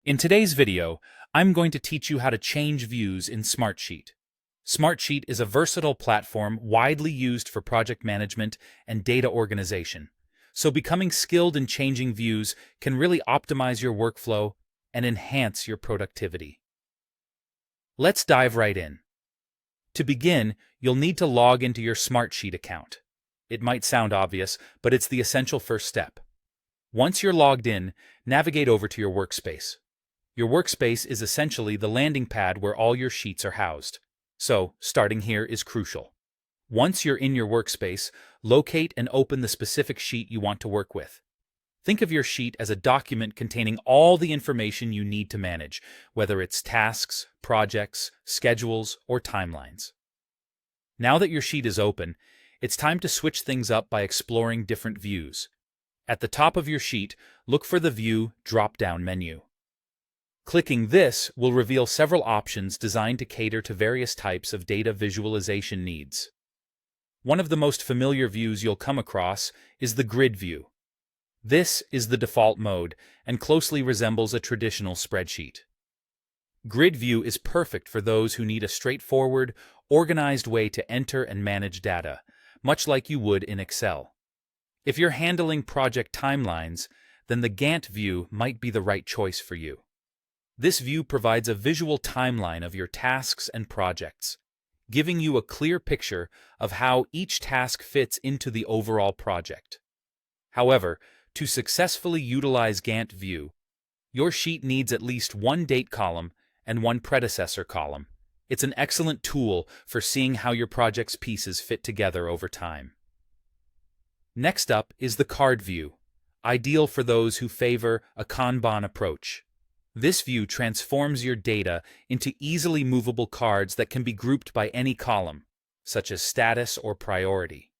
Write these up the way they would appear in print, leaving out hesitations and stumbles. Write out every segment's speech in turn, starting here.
In today's video, I'm going to teach you how to change views in Smartsheet. Smartsheet is a versatile platform widely used for project management and data organization. So becoming skilled in changing views can really optimize your workflow and enhance your productivity. Let's dive right in. To begin, you'll need to log into your Smartsheet account. It might sound obvious, but it's the essential first step. Once you're logged in, navigate over to your workspace. Your workspace is essentially the landing pad where all your sheets are housed. So, starting here is crucial. Once you're in your workspace, locate and open the specific sheet you want to work with. Think of your sheet as a document containing all the information you need to manage, whether it's tasks, projects, schedules, or timelines. Now that your sheet is open, it's time to switch things up by exploring different views. At the top of your sheet, look for the View drop-down menu. Clicking this will reveal several options designed to cater to various types of data visualization needs. One of the most familiar views you'll come across is the Grid view. This is the default mode and closely resembles a traditional spreadsheet. Grid view is perfect for those who need a straightforward, organized way to enter and manage data, much like you would in Excel. If you're handling project timelines, then the Gantt view might be the right choice for you. This view provides a visual timeline of your tasks and projects, giving you a clear picture of how each task fits into the overall project. However, to successfully utilize Gantt view, your sheet needs at least one date column and one predecessor column. It's an excellent tool for seeing how your project's pieces fit together over time. Next up is the Card view, ideal for those who favor a Kanban approach. This view transforms your data into easily movable cards that can be grouped by any column, such as status or priority.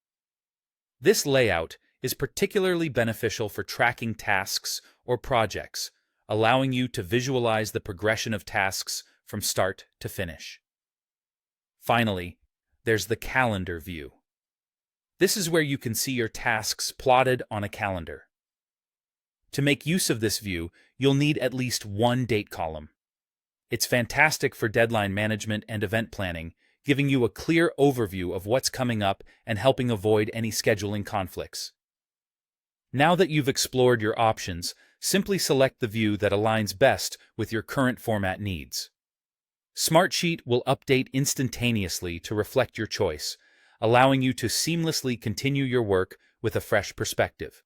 This layout is particularly beneficial for tracking tasks or projects, allowing you to visualize the progression of tasks from start to finish. Finally, there's the Calendar view. This is where you can see your tasks plotted on a calendar. To make use of this view, you'll need at least one date column. It's fantastic for deadline management and event planning, giving you a clear overview of what's coming up and helping avoid any scheduling conflicts. Now that you've explored your options, simply select the view that aligns best with your current format needs. Smartsheet will update instantaneously to reflect your choice, allowing you to seamlessly continue your work with a fresh perspective.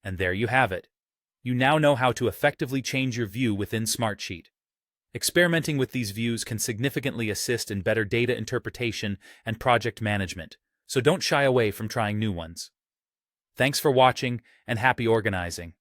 And there you have it. You now know how to effectively change your view within Smartsheet. Experimenting with these views can significantly assist in better data interpretation and project management, so don't shy away from trying new ones. Thanks for watching, and happy organizing.